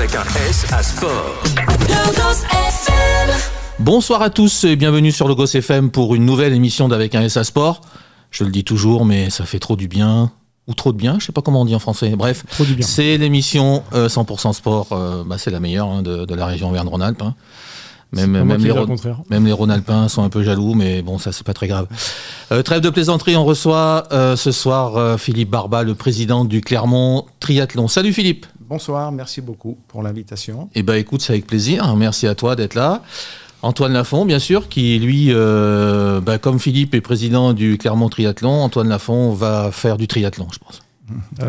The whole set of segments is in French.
avec un S à sport. Bonsoir à tous et bienvenue sur Logos FM pour une nouvelle émission d'Avec un S à sport. Je le dis toujours, mais ça fait trop du bien. Ou trop de bien, je sais pas comment on dit en français. Bref, c'est l'émission 100% sport, c'est la meilleure de la région Auvergne-Rhône-Alpes. Même les Rhône-Alpins sont un peu jaloux, mais bon, ça c'est pas très grave. Trêve de plaisanterie, on reçoit ce soir Philippe Barba, le président du Clermont Triathlon. Salut Philippe. Bonsoir, merci beaucoup pour l'invitation. Eh ben écoute, c'est avec plaisir, merci à toi d'être là. Antoine Lafont, bien sûr, qui lui, comme Philippe est président du Clermont Triathlon, Antoine Lafont va faire du triathlon, je pense.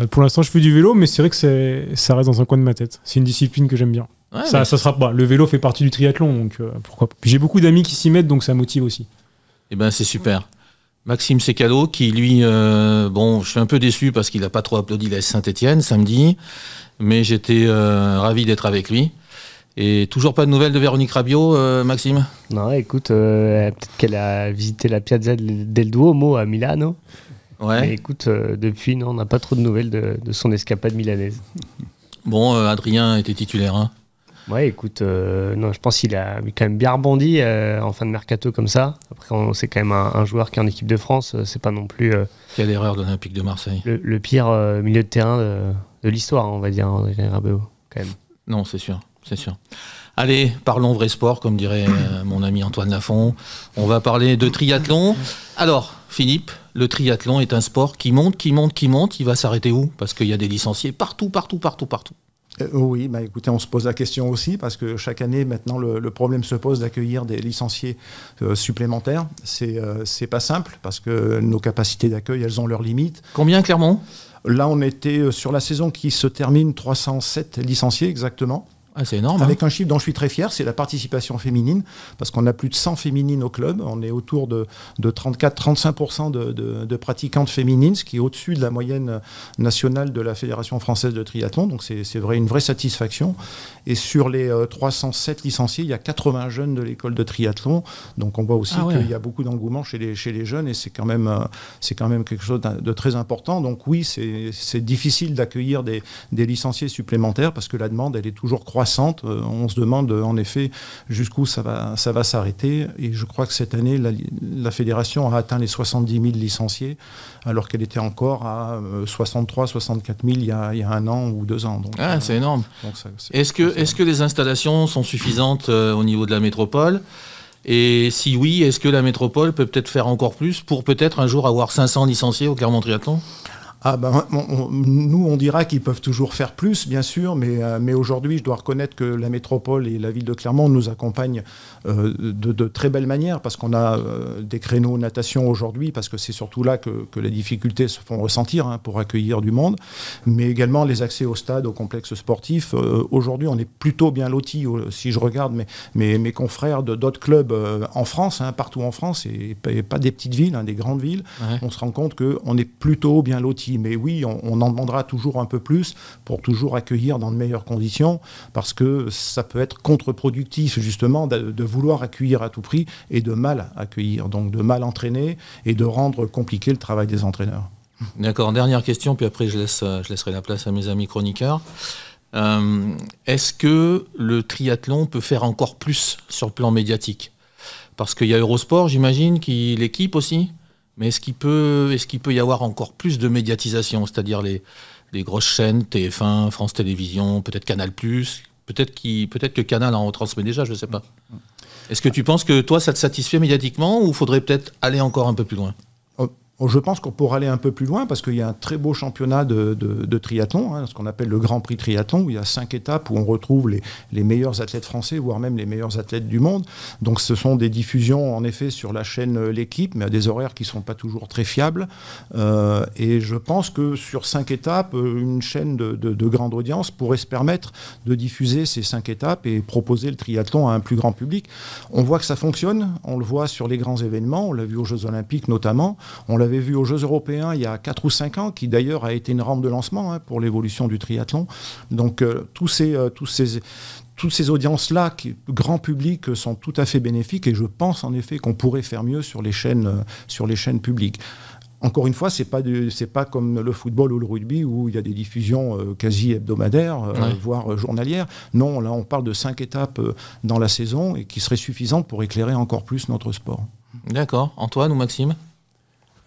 Pour l'instant, je fais du vélo, mais c'est vrai que ça reste dans un coin de ma tête. C'est une discipline que j'aime bien. Ouais, ça sera pas. Le vélo fait partie du triathlon, donc pourquoi pas. Puis j'ai beaucoup d'amis qui s'y mettent, donc ça motive aussi. Eh ben c'est super. Maxime Secalo, qui lui, je suis un peu déçu parce qu'il n'a pas trop applaudi la Saint-Etienne samedi, mais j'étais ravi d'être avec lui. Et toujours pas de nouvelles de Véronique Rabiot, Maxime ? Non, écoute, peut-être qu'elle a visité la Piazza del Duomo à Milano. Ouais. Mais écoute, depuis, non, on n'a pas trop de nouvelles de son escapade milanaise. Bon, Adrien était titulaire, hein ? Ouais, écoute, non, je pense qu'il a quand même bien rebondi en fin de mercato comme ça. Après, c'est quand même un joueur qui est en équipe de France, c'est pas non plus... Quelle erreur de l'Olympique de Marseille. Le pire milieu de terrain de l'histoire, on va dire, André Rabiot, quand même. Non, c'est sûr. C'est sûr. Allez, parlons vrai sport, comme dirait mon ami Antoine Lafont. On va parler de triathlon. Alors, Philippe, le triathlon est un sport qui monte. Il va s'arrêter où ? Parce qu'il y a des licenciés partout. Oui, écoutez, on se pose la question aussi, parce que chaque année, maintenant, le problème se pose d'accueillir des licenciés supplémentaires. C'est pas simple, parce que nos capacités d'accueil, elles ont leurs limites. Combien, Clermont ? Là, on était sur la saison qui se termine, 307 licenciés exactement. Ah, c'est énorme. Avec un chiffre dont je suis très fier, c'est la participation féminine, parce qu'on a plus de 100 féminines au club. On est autour de 34-35% de pratiquantes féminines, ce qui est au-dessus de la moyenne nationale de la Fédération française de triathlon. Donc c'est une vraie satisfaction. Et sur les 307 licenciés, il y a 80 jeunes de l'école de triathlon. Donc on voit aussi qu'il y a beaucoup d'engouement chez les jeunes, et c'est quand même quelque chose de très important. Donc oui, c'est difficile d'accueillir des licenciés supplémentaires, parce que la demande, elle est toujours croissante. On se demande en effet jusqu'où ça va s'arrêter, et je crois que cette année la fédération a atteint les 70 000 licenciés, alors qu'elle était encore à 63-64 000 il y a un an ou 2 ans. Donc, c'est énorme. Est-ce que les installations sont suffisantes au niveau de la métropole ? Et si oui, est-ce que la métropole peut peut-être faire encore plus pour peut-être un jour avoir 500 licenciés au Clermont Triathlon ? Nous, on dira qu'ils peuvent toujours faire plus, bien sûr, mais aujourd'hui, je dois reconnaître que la métropole et la ville de Clermont nous accompagnent de très belle manière, parce qu'on a des créneaux natation aujourd'hui, parce que c'est surtout là que les difficultés se font ressentir pour accueillir du monde, mais également les accès au stade, au complexe sportif. Aujourd'hui, on est plutôt bien lotis, si je regarde mes confrères de d'autres clubs en France, partout en France, et pas des petites villes, des grandes villes. Ouais. On se rend compte qu'on est plutôt bien lotis. Mais oui, on en demandera toujours un peu plus pour toujours accueillir dans de meilleures conditions, parce que ça peut être contre-productif justement de vouloir accueillir à tout prix et de mal accueillir, donc de mal entraîner et de rendre compliqué le travail des entraîneurs. D'accord, dernière question, puis après je laisserai la place à mes amis chroniqueurs. Est-ce que le triathlon peut faire encore plus sur le plan médiatique ? Parce qu'il y a Eurosport, j'imagine, l'équipe aussi. Mais est-ce qu'il peut y avoir encore plus de médiatisation, c'est-à-dire les grosses chaînes, TF1, France Télévisions, peut-être Canal+, peut-être que Canal en retransmet déjà, je ne sais pas. Est-ce que tu penses que toi, ça te satisfait médiatiquement, ou faudrait peut-être aller encore un peu plus loin ? Je pense qu'on pourra aller un peu plus loin, parce qu'il y a un très beau championnat de triathlon, ce qu'on appelle le Grand Prix Triathlon, où il y a 5 étapes où on retrouve les meilleurs athlètes français, voire même les meilleurs athlètes du monde. Donc ce sont des diffusions en effet sur la chaîne L'équipe, mais à des horaires qui ne sont pas toujours très fiables. Et je pense que sur 5 étapes, une chaîne de grande audience pourrait se permettre de diffuser ces 5 étapes et proposer le triathlon à un plus grand public. On voit que ça fonctionne, on le voit sur les grands événements, on l'a vu aux Jeux Olympiques notamment, on l'a vu aux Jeux Européens il y a 4 ou 5 ans, qui d'ailleurs a été une rampe de lancement pour l'évolution du triathlon. Donc toutes ces audiences-là, grand public, sont tout à fait bénéfiques, et je pense en effet qu'on pourrait faire mieux sur les chaînes publiques. encore une fois, c'est pas comme le football ou le rugby où il y a des diffusions quasi hebdomadaires, voire journalières. Non, là, on parle de 5 étapes dans la saison et qui seraient suffisantes pour éclairer encore plus notre sport. D'accord. Antoine ou Maxime ?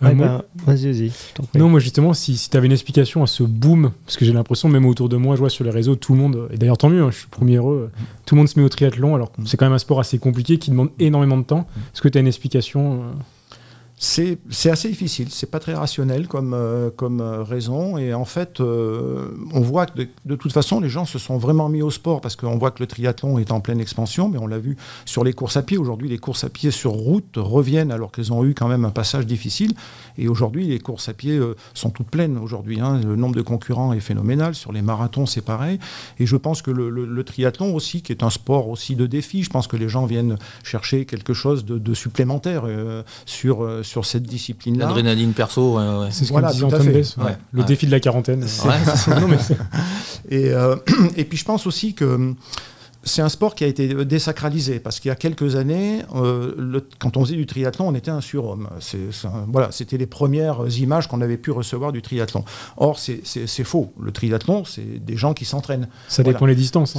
Vas-y. Non, moi justement, si tu avais une explication à ce boom, parce que j'ai l'impression, même autour de moi, je vois sur les réseaux, tout le monde, et d'ailleurs tant mieux, je suis premier heureux, tout le monde se met au triathlon, alors c'est quand même un sport assez compliqué qui demande énormément de temps. Est-ce que tu as une explication C'est assez difficile, c'est pas très rationnel comme raison, et en fait on voit que de toute façon les gens se sont vraiment mis au sport parce qu'on voit que le triathlon est en pleine expansion, mais on l'a vu sur les courses à pied. Aujourd'hui les courses à pied sur route reviennent alors qu'elles ont eu quand même un passage difficile, et aujourd'hui les courses à pied sont toutes pleines aujourd'hui, hein. Le nombre de concurrents est phénoménal, sur les marathons c'est pareil, et je pense que le triathlon aussi, qui est un sport aussi de défi, je pense que les gens viennent chercher quelque chose de supplémentaire sur cette discipline-là. L'adrénaline perso, ouais. C'est ce qu'on disait Antoine Bess, le défi de la quarantaine. Et puis je pense aussi que c'est un sport qui a été désacralisé, parce qu'il y a quelques années, quand on faisait du triathlon, on était un surhomme. C'était les premières images qu'on avait pu recevoir du triathlon. Or, c'est faux. Le triathlon, c'est des gens qui s'entraînent. Ça dépend des distances.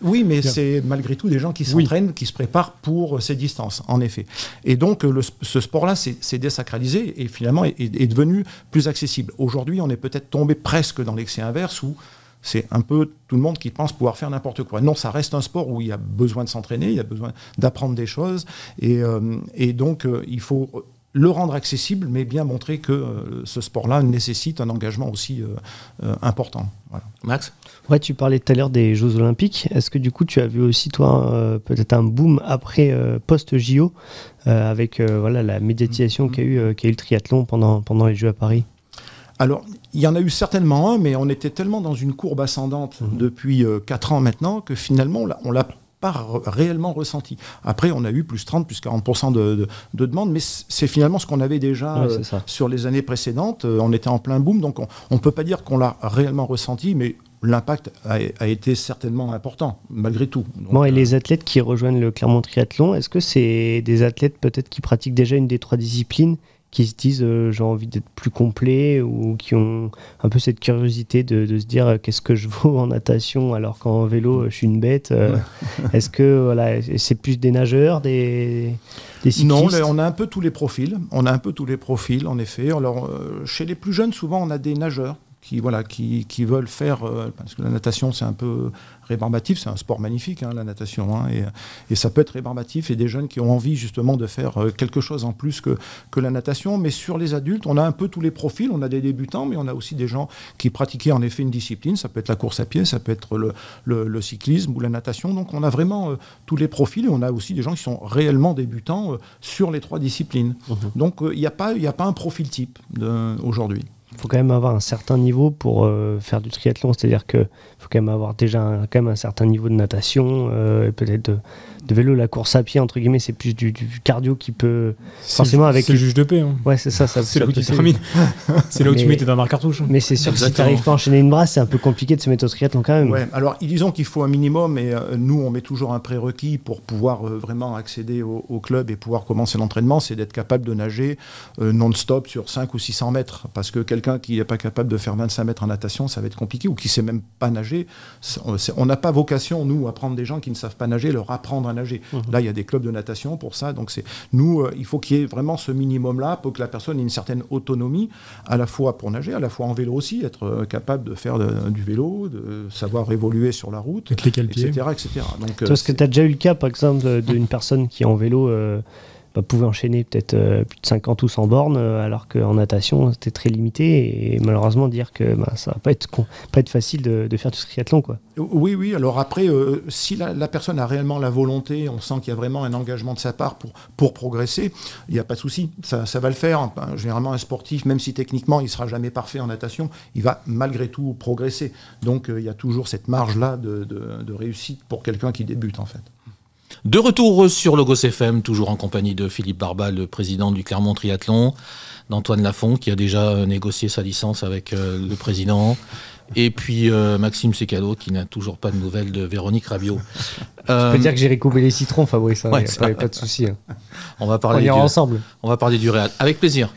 Oui, mais c'est malgré tout des gens qui s'entraînent, qui se préparent pour ces distances, en effet. Et donc, ce sport-là s'est désacralisé et finalement est devenu plus accessible. Aujourd'hui, on est peut-être tombé presque dans l'excès inverse où c'est un peu tout le monde qui pense pouvoir faire n'importe quoi. Non, ça reste un sport où il y a besoin de s'entraîner, il y a besoin d'apprendre des choses. Et donc, il faut le rendre accessible, mais bien montrer que ce sport-là nécessite un engagement aussi important. Voilà. Max ? Ouais, tu parlais tout à l'heure des Jeux Olympiques. Est-ce que du coup, tu as vu aussi, toi, peut-être un boom après post-JO, avec la médiatisation qu'a eu le triathlon pendant les Jeux à Paris ? Alors, il y en a eu certainement un, mais on était tellement dans une courbe ascendante depuis 4 ans maintenant que finalement, on l'a pas réellement ressenti. Après, on a eu plus 30, plus 40% de demandes, mais c'est finalement ce qu'on avait déjà sur les années précédentes. On était en plein boom, donc on ne peut pas dire qu'on l'a réellement ressenti, mais l'impact a été certainement important, malgré tout. Donc, et les athlètes qui rejoignent le Clermont Triathlon, est-ce que c'est des athlètes peut-être qui pratiquent déjà une des 3 disciplines, qui se disent j'ai envie d'être plus complet, ou qui ont un peu cette curiosité de se dire qu'est-ce que je vaux en natation alors qu'en vélo je suis une bête. Est-ce que c'est plus des nageurs, des cyclistes ? Non, on a un peu tous les profils. En effet. Alors, chez les plus jeunes, souvent on a des nageurs qui veulent faire, parce que la natation c'est un peu rébarbatif, c'est un sport magnifique, la natation, et ça peut être rébarbatif, et des jeunes qui ont envie justement de faire quelque chose en plus que la natation. Mais sur les adultes, on a un peu tous les profils, on a des débutants, mais on a aussi des gens qui pratiquaient en effet une discipline, ça peut être la course à pied, ça peut être le cyclisme ou la natation, donc on a vraiment tous les profils, et on a aussi des gens qui sont réellement débutants sur les 3 disciplines. Donc il n'y a pas un profil type aujourd'hui. Il faut quand même avoir un certain niveau pour faire du triathlon, c'est-à-dire qu'il faut quand même avoir déjà un certain niveau de natation, et peut-être de vélo. La course à pied, entre guillemets, c'est plus du cardio qui peut... forcément avec c'est le juge de paix. Ouais, c'est ça. C'est là où tu termines. C'est là où tu mets tes dans la cartouche. Mais c'est sûr que si tu n'arrives pas à enchaîner une brasse, c'est un peu compliqué de se mettre au triathlon quand même. Ouais, alors disons qu'il faut un minimum, et nous on met toujours un prérequis pour pouvoir vraiment accéder au club et pouvoir commencer l'entraînement, c'est d'être capable de nager non-stop sur 5 ou 600 mètres, parce que quelqu'un qui n'est pas capable de faire 25 mètres en natation, ça va être compliqué, ou qui ne sait même pas nager. On n'a pas vocation, nous, à prendre des gens qui ne savent pas nager, leur apprendre à nager. Là, il y a des clubs de natation pour ça. Donc, il faut qu'il y ait vraiment ce minimum-là pour que la personne ait une certaine autonomie, à la fois pour nager, à la fois en vélo aussi, être capable de faire du vélo, de savoir évoluer sur la route, etc. Donc, toi, est-ce que tu as déjà eu le cas, par exemple, d'une personne qui, en vélo, pouvait enchaîner peut-être plus de 50 ou 100 bornes, alors qu'en natation c'était très limité, et malheureusement dire que ça va pas être facile de faire du triathlon, quoi. Oui, alors après si la personne a réellement la volonté, on sent qu'il y a vraiment un engagement de sa part pour progresser, il n'y a pas de souci, ça va le faire. Généralement un sportif, même si techniquement il ne sera jamais parfait en natation, il va malgré tout progresser, donc il y a toujours cette marge là de réussite pour quelqu'un qui débute en fait. De retour sur Logos FM, toujours en compagnie de Philippe Barba, le président du Clermont Triathlon, d'Antoine Lafont, qui a déjà négocié sa licence avec le président, et puis Maxime Secado, qui n'a toujours pas de nouvelles de Véronique Rabiot. Je peux dire que j'ai recoupé les citrons, Fabrice, il n'y a pas de souci. On va parler ensemble. On va parler du Real, avec plaisir.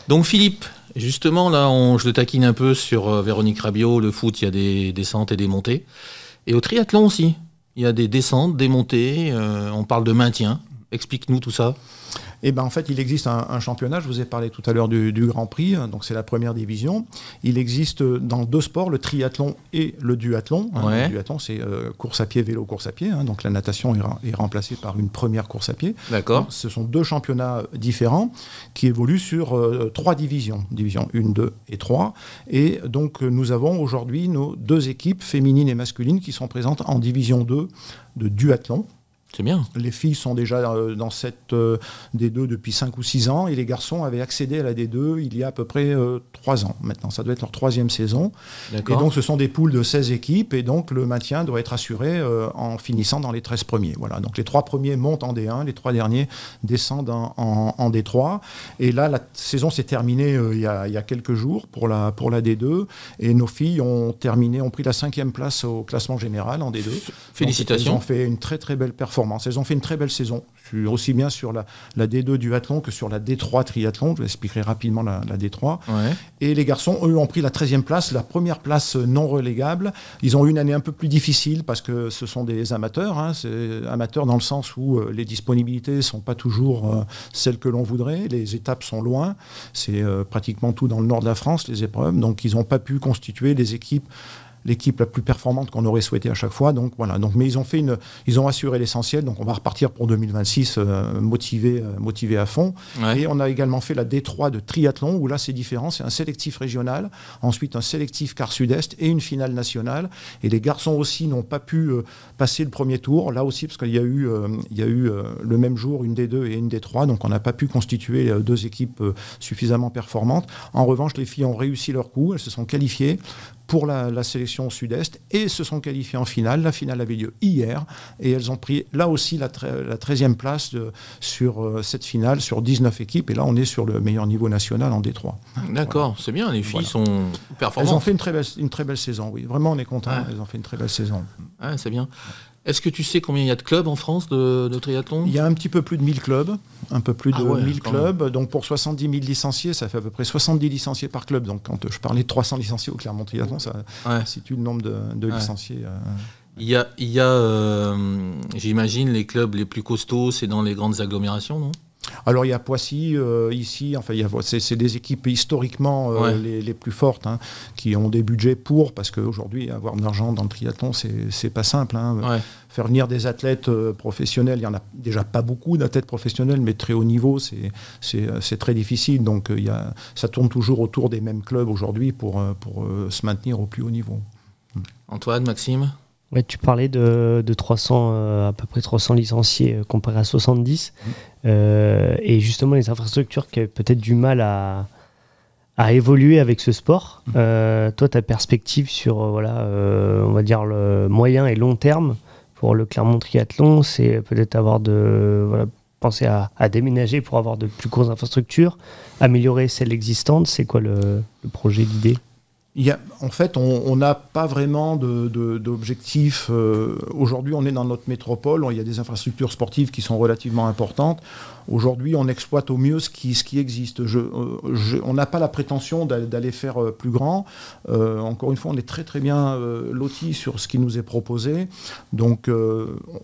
Donc Philippe, justement là, je le taquine un peu sur Véronique Rabiot. Le foot, il y a des descentes et des montées. Et au triathlon aussi, il y a des descentes, des montées. On parle de maintien. Explique-nous tout ça. Eh ben, en fait, il existe un championnat. Je vous ai parlé tout à l'heure du Grand Prix, donc c'est la première division. Il existe dans 2 sports, le triathlon et le duathlon. Ouais. Le duathlon, c'est course à pied, vélo, course à pied. Donc la natation est remplacée par une première course à pied. D'accord. Donc, ce sont 2 championnats différents qui évoluent sur 3 divisions. Division 1, 2 et 3. Et donc, nous avons aujourd'hui nos 2 équipes, féminines et masculines, qui sont présentes en division 2 de duathlon. C'est bien. Les filles sont déjà dans cette D2 depuis 5 ou 6 ans et les garçons avaient accédé à la D2 il y a à peu près 3 ans maintenant. Ça doit être leur 3e saison. D'accord. Et donc ce sont des poules de 16 équipes et donc le maintien doit être assuré en finissant dans les 13 premiers. Voilà. Donc les 3 premiers montent en D1, les 3 derniers descendent en D3. Et là, la saison s'est terminée il y a quelques jours pour la D2 et nos filles ont pris la 5e place au classement général en D2. Félicitations. Donc, elles ont fait une très très belle performance. Elles ont fait une très belle saison, aussi bien sur la D2 duathlon que sur la D3 triathlon. Je vous expliquerai rapidement la D3. Ouais. Et les garçons, eux, ont pris la 13e place, la première place non relégable. Ils ont eu une année un peu plus difficile parce que ce sont des amateurs. C'est amateurs dans le sens où les disponibilités ne sont pas toujours celles que l'on voudrait. Les étapes sont loin. C'est pratiquement tout dans le nord de la France, les épreuves. Donc, ils n'ont pas pu constituer l'équipe la plus performante qu'on aurait souhaité à chaque fois. Donc voilà. Mais ils ont assuré l'essentiel. Donc on va repartir pour 2026 motivés à fond. Ouais. Et on a également fait la D3 de triathlon où là c'est différent. C'est un sélectif régional, ensuite un sélectif quart sud-est et une finale nationale. Et les garçons aussi n'ont pas pu passer le premier tour. Là aussi parce qu'il y a eu le même jour une D2 et une D3. Donc on n'a pas pu constituer 2 équipes suffisamment performantes. En revanche, les filles ont réussi leur coup. Elles se sont qualifiées pour la sélection sud-est et se sont qualifiées en finale. La finale avait lieu hier et elles ont pris là aussi la 13e place sur cette finale, sur 19 équipes. Et là, on est sur le meilleur niveau national en D3. D'accord, Voilà. c'est bien, les filles sont performantes. Elles ont fait une très belle saison, oui. Vraiment, on est content. Ouais. Elles ont fait une très belle saison. Ouais, c'est bien. Est-ce que tu sais combien il y a de clubs en France de triathlon ? Il y a un petit peu plus de 1000 clubs, un peu plus de 1000 clubs. Même. Donc pour 70 000 licenciés, ça fait à peu près 70 licenciés par club. Donc quand je parlais de 300 licenciés au Clermont Triathlon, ça situe le nombre de licenciés. Il y a j'imagine, les clubs les plus costauds, c'est dans les grandes agglomérations, non ? Alors il y a Poissy ici, enfin c'est des équipes historiquement les plus fortes qui ont des budgets parce qu'aujourd'hui avoir de l'argent dans le triathlon c'est pas simple. Faire venir des athlètes professionnels, il n'y en a déjà pas beaucoup d'athlètes professionnels, mais très haut niveau, c'est très difficile. Donc ça tourne toujours autour des mêmes clubs aujourd'hui pour se maintenir au plus haut niveau. Antoine, Maxime ? Ouais, tu parlais de 300, à peu près 300 licenciés comparé à 70. Et justement, les infrastructures qui avaient peut-être du mal à évoluer avec ce sport. Toi, ta perspective sur, on va dire, le moyen et long terme pour le Clermont Triathlon, c'est peut-être penser à déménager pour avoir de plus grosses infrastructures, améliorer celles existantes. C'est quoi le projet, l'idée ? En fait, on n'a pas vraiment d'objectif. Aujourd'hui, on est dans notre métropole. Il y a des infrastructures sportives qui sont relativement importantes. Aujourd'hui, on exploite au mieux ce qui existe. On n'a pas la prétention d'aller faire plus grand. Encore une fois, on est très très bien lotis sur ce qui nous est proposé. Donc,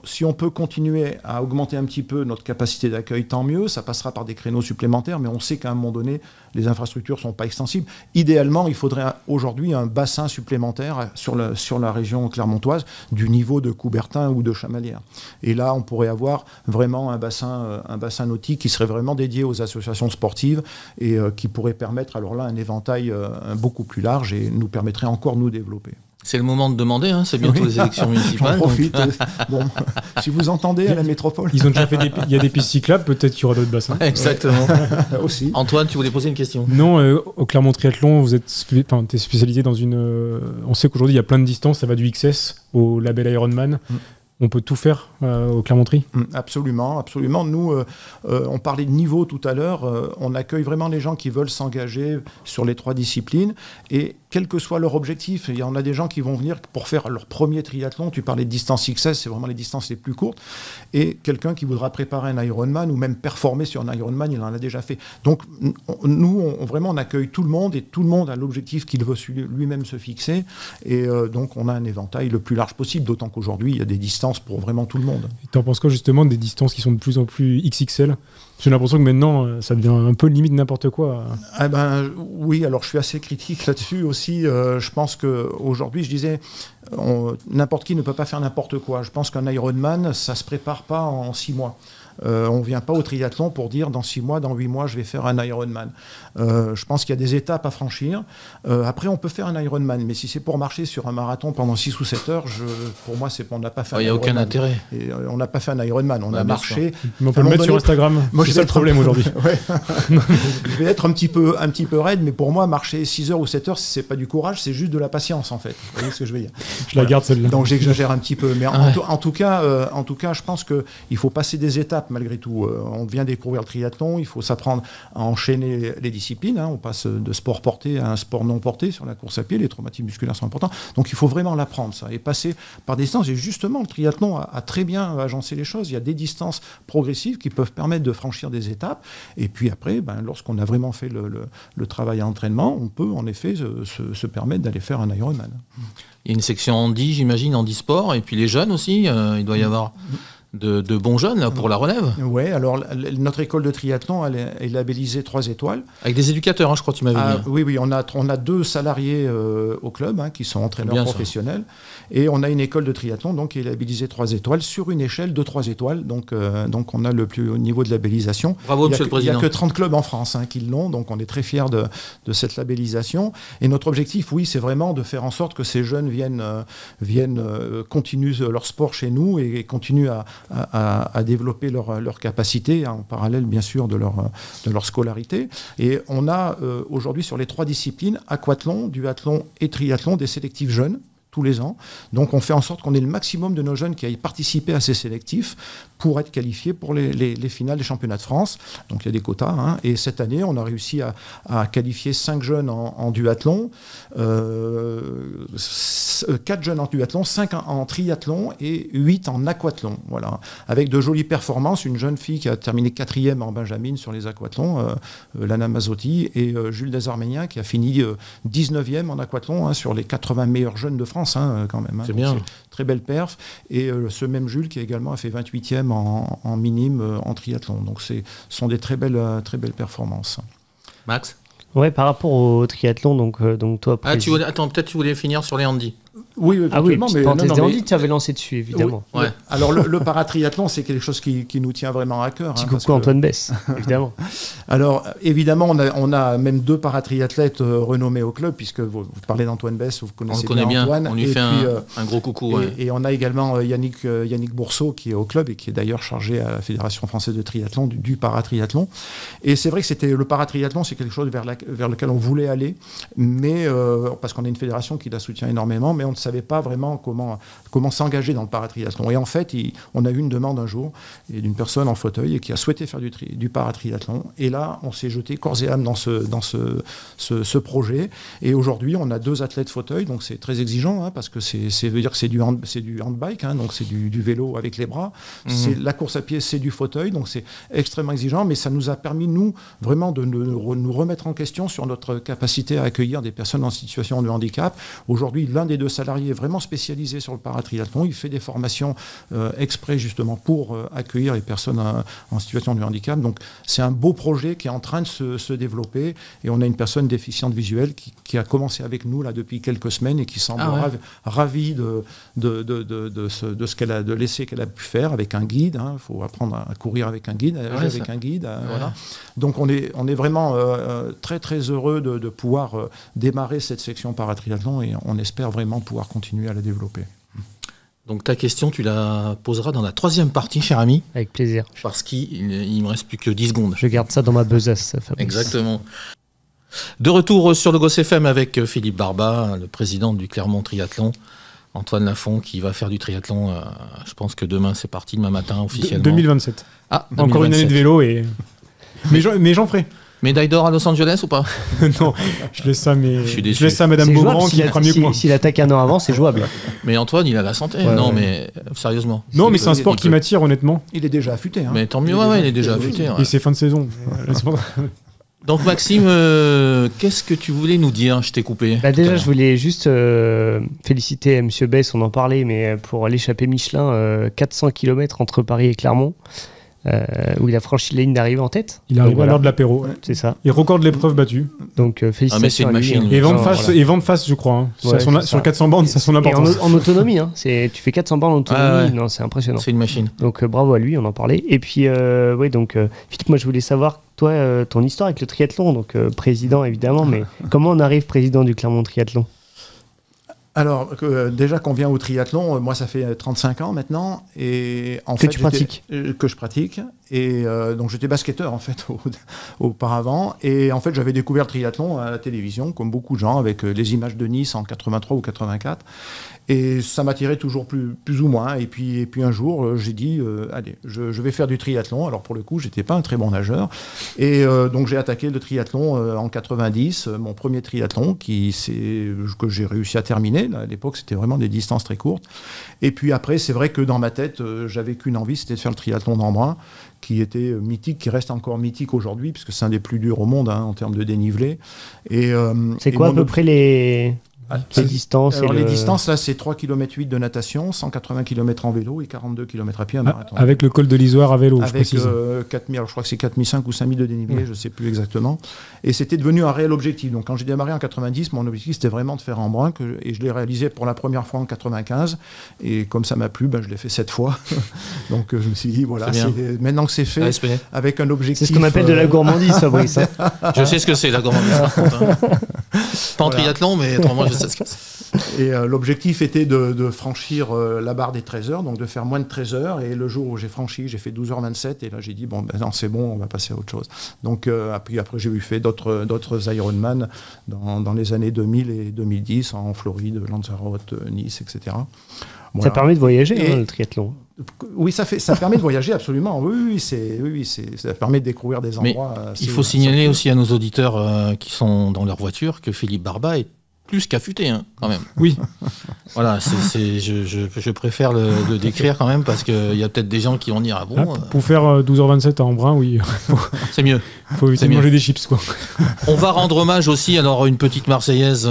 si on peut continuer à augmenter un petit peu notre capacité d'accueil, tant mieux. Ça passera par des créneaux supplémentaires, mais on sait qu'à un moment donné, les infrastructures ne sont pas extensibles. Idéalement, il faudrait aujourd'hui un bassin supplémentaire sur la région clermontoise du niveau de Coubertin ou de Chamalières. Et là, on pourrait avoir vraiment un bassin nautique qui serait vraiment dédié aux associations sportives et qui pourrait permettre alors là un éventail beaucoup plus large et nous permettrait encore de nous développer. C'est le moment de demander, c'est bientôt les élections municipales. J'en profite. Bon, si vous entendez à la métropole. Ils ont déjà fait il y a des pistes cyclables, peut-être qu'il y aura d'autres bassins. Exactement. Aussi. Antoine, tu voulais poser une question ? Non, au Clermont Triathlon, t'es spécialisé dans on sait qu'aujourd'hui il y a plein de distances, ça va du XS au label Ironman. On peut tout faire au Clermont Tri ? Absolument, absolument. Nous, on parlait de niveau tout à l'heure. On accueille vraiment les gens qui veulent s'engager sur les 3 disciplines. Et quel que soit leur objectif. Il y en a des gens qui vont venir pour faire leur premier triathlon. Tu parlais de distance XS, c'est vraiment les distances les plus courtes. Et quelqu'un qui voudra préparer un Ironman ou même performer sur un Ironman, il en a déjà fait. Donc, nous, vraiment, on accueille tout le monde et tout le monde a l'objectif qu'il veut lui-même se fixer. Et donc, on a un éventail le plus large possible, d'autant qu'aujourd'hui, il y a des distances pour vraiment tout le monde. Tu en penses quoi, justement, des distances qui sont de plus en plus XXL ? J'ai l'impression que maintenant, ça devient un peu limite n'importe quoi. Ah ben, oui, alors je suis assez critique là-dessus aussi. Je pense qu'aujourd'hui, je disais, n'importe qui ne peut pas faire n'importe quoi. Je pense qu'un Ironman, ça ne se prépare pas en 6 mois. On ne vient pas au triathlon pour dire dans 6 mois, dans 8 mois, je vais faire un Ironman. Je pense qu'il y a des étapes à franchir. Après, on peut faire un Ironman, mais si c'est pour marcher sur un marathon pendant 6 ou 7 heures, pour moi, on n'a pas fait un Ironman. Il n'y a aucun intérêt. Et, on n'a pas fait un Ironman, on a marché. Mais on peut le mettre sur Instagram. Moi, c'est ça le problème aujourd'hui. Ouais. Je vais être un petit peu raide, mais pour moi, marcher 6 heures ou 7 heures, c'est pas du courage, c'est juste de la patience, en fait. Vous voyez ce que je veux dire? Je la garde celle-là. Donc j'exagère un petit peu, mais en tout cas, je pense qu'il faut passer des étapes malgré tout. On vient découvrir le triathlon, il faut s'apprendre à enchaîner les disciplines. On passe de sport porté à un sport non porté sur la course à pied. Les traumatismes musculaires sont importants. Donc il faut vraiment l'apprendre, ça, et passer par des distances. Et justement, le triathlon a très bien agencé les choses. Il y a des distances progressives qui peuvent permettre de franchir des étapes. Et puis après, lorsqu'on a vraiment fait le travail à entraînement, on peut en effet se permettre d'aller faire un Ironman. Il y a une section handi, j'imagine, handisport, et puis les jeunes aussi, il doit y avoir de bons jeunes là, pour la relève. Oui, alors notre école de triathlon, elle est labellisée 3 étoiles. Avec des éducateurs, je crois que tu m'avais dit. Oui, on a 2 salariés au club qui sont entraîneurs professionnels. Et on a une école de triathlon donc, qui est labellisée 3 étoiles sur une échelle de 3 étoiles. Donc on a le plus haut niveau de labellisation. Bravo, Monsieur le Président. Il n'y a que 30 clubs en France qui l'ont, donc on est très fiers de cette labellisation. Et notre objectif, oui, c'est vraiment de faire en sorte que ces jeunes continuent leur sport chez nous et continuent à développer leur capacité, en parallèle bien sûr de leur scolarité. Et on a aujourd'hui sur les 3 disciplines, aquathlon, duathlon et triathlon, des sélectifs jeunes tous les ans. Donc on fait en sorte qu'on ait le maximum de nos jeunes qui aillent participer à ces sélectifs pour être qualifiés pour les finales des championnats de France. Donc il y a des quotas. Et cette année, on a réussi à qualifier 5 jeunes en duathlon, 4 jeunes en duathlon, 5 en triathlon et 8 en aquathlon. Voilà. Avec de jolies performances. Une jeune fille qui a terminé 4e en Benjamin sur les aquathlons, Lana Mazzotti, et Jules Desarméniens qui a fini 19e en aquathlon sur les 80 meilleurs jeunes de France quand même. C'est bien. Très belle perf. Et ce même Jules qui également a fait 28e en minime en triathlon. Donc ce sont des très belles performances. Max ? Ouais, par rapport au triathlon, donc toi... Attends, peut-être tu voulais finir sur les handis. Oui, absolument. Mais handis, tu avais lancé dessus, évidemment. Oui, ouais. Alors, le paratriathlon, c'est quelque chose qui nous tient vraiment à cœur. Petit coucou Antoine Besse, évidemment. Alors, évidemment, on a même 2 paratriathlètes renommés au club, puisque vous parlez d'Antoine Besse, vous connaissez bien Antoine. On lui fait un gros coucou. Et on a également Yannick Bourseau, qui est au club et qui est d'ailleurs chargé à la Fédération française de triathlon, du paratriathlon. Et c'est vrai que le paratriathlon, c'est quelque chose vers lequel on voulait aller, mais parce qu'on a une fédération qui la soutient énormément, mais on ne savait pas vraiment comment s'engager dans le paratriathlon. Et en fait, on a eu une demande un jour d'une personne en fauteuil et qui a souhaité faire du paratriathlon. Et là, on s'est jeté corps et âme dans ce projet. Et aujourd'hui, on a 2 athlètes fauteuil, donc c'est très exigeant, parce que ça veut dire que c'est du handbike, donc c'est du vélo avec les bras. C'est la course à pied, c'est du fauteuil, donc c'est extrêmement exigeant, mais ça nous a permis, nous, vraiment de nous remettre en question sur notre capacité à accueillir des personnes en situation de handicap. Aujourd'hui, l'un des 2 salariés est vraiment spécialisé sur le paratriathlon. Il fait des formations exprès justement pour accueillir les personnes en situation de handicap. Donc c'est un beau projet qui est en train de se développer et on a une personne déficiente visuelle qui a commencé avec nous là depuis quelques semaines et qui semble ravie de l'essai qu'elle a pu faire avec un guide. Il faut apprendre à courir avec un guide, à nager avec un guide. Voilà. Donc on est vraiment très très heureux de pouvoir démarrer cette section paratriathlon et on espère vraiment pouvoir continuer à la développer. Donc ta question, tu la poseras dans la 3e partie, cher ami. Avec plaisir. Parce qu'il ne me reste plus que 10 secondes. Je garde ça dans ma besace, Fabrice. Exactement. De retour sur le Goss FM avec Philippe Barba, le président du Clermont Triathlon. Antoine Lafont qui va faire du triathlon, je pense que demain c'est parti, demain matin officiellement. 2027. Ah, 2027. Encore une année de vélo mais j'en ferai. Médaille d'or à Los Angeles ou pas? Non, je laisse ça, mais Je suis déçu. je laisse ça à Madame C'est Beaugrand jouable, qui fera mieux que moi. S'il attaque un an avant, c'est jouable. Mais Antoine, il a la santé. Ouais, non, ouais. mais sérieusement. Non, mais Il c'est un peut- sport il qui peut- m'attire, honnêtement. Il est déjà affûté. Hein. Mais tant mieux, il est déjà affûté. Ouais. Et c'est fin de saison. Donc Maxime, qu'est-ce que tu voulais nous dire? Je t'ai coupé. Bah tout à déjà, l'heure. je voulais juste féliciter Monsieur Bess, on en parlait, mais pour l'échappée Michelin, 400 km entre Paris et Clermont, où il a franchi la ligne d'arrivée en tête. Il Donc arrive à voilà, l'heure de l'apéro. c'est ça. Et record de l'épreuve battue. Donc Ah, mais c'est félicitations une à lui, machine. hein. Et vent de Genre, face, voilà. et vent de face, je crois. Hein. Ouais, Ça, c'est sur ça. 400 bornes, ça a son Et importance. en autonomie, hein. Tu fais 400 bornes en autonomie, Ah ouais. non, c'est impressionnant. C'est une machine. Donc bravo à lui, on en parlait. Et puis, oui, donc Philippe, moi je voulais savoir, toi, ton histoire avec le triathlon, donc président évidemment, mais comment on arrive président du Clermont Triathlon? Alors, déjà qu'on vient au triathlon, moi ça fait 35 ans maintenant. Et en Que fait, tu pratiques. Que je pratique. Et donc j'étais basketteur en fait auparavant. Et en fait j'avais découvert le triathlon à la télévision, comme beaucoup de gens, avec les images de Nice en 83 ou 84. Et ça m'attirait toujours plus ou moins. Et puis un jour, j'ai dit, allez, je vais faire du triathlon. Alors pour le coup, j'étais pas un très bon nageur. Et donc j'ai attaqué le triathlon en 90, mon premier triathlon que j'ai réussi à terminer. Là, à l'époque, c'était vraiment des distances très courtes. Et puis après, c'est vrai que dans ma tête, j'avais qu'une envie, c'était de faire le triathlon d'Embrun, qui était mythique, qui reste encore mythique aujourd'hui, puisque c'est un des plus durs au monde en termes de dénivelé. C'est quoi à peu près les distances Alors, et les le- distances, là, c'est 3,8 km de natation, 180 km en vélo et 42 km à pied un marathon. Avec le col de l'Isoire à vélo, je Avec précise. 4000, alors je crois que c'est 4005 ou 5000 de dénivelé, je ne sais plus exactement. Et c'était devenu un réel objectif. Donc quand j'ai démarré en 90, mon objectif c'était vraiment de faire Embrun, et je l'ai réalisé pour la première fois en 95. Et comme ça m'a plu, je l'ai fait 7 fois. Donc je me suis dit, voilà, C'est bien. maintenant que c'est fait, ASP. avec un objectif... C'est ce qu'on appelle de la gourmandise, Fabrice. hein. Je sais ce que c'est la gourmandise par contre. Hein. Pas en Voilà. triathlon, mais autrement je sais ce que c'est. Et l'objectif était de franchir la barre des 13 heures, donc de faire moins de 13 heures. Et le jour où j'ai franchi, j'ai fait 12h27. Et là, j'ai dit, bon, ben non, c'est bon, on va passer à autre chose. Donc, après j'ai eu fait d'autres Ironman dans les années 2000 et 2010, en Floride, Lanzarote, Nice, etc. Ça Voilà. permet de voyager, Et- hein, le triathlon. Oui, ça permet de voyager, absolument. Oui, ça permet de découvrir des Mais endroits. il faut signaler aussi à nos auditeurs qui sont dans leur voiture que Philippe Barba est plus qu'affûté, hein, quand même. Oui, Voilà, je préfère le décrire quand même parce qu'il y a peut-être des gens qui vont dire ah bon, Ah, pour faire 12h27 à Embrun, oui, c'est mieux. faut éviter C'est de mieux. manger des chips, quoi. On va rendre hommage aussi, alors une petite Marseillaise,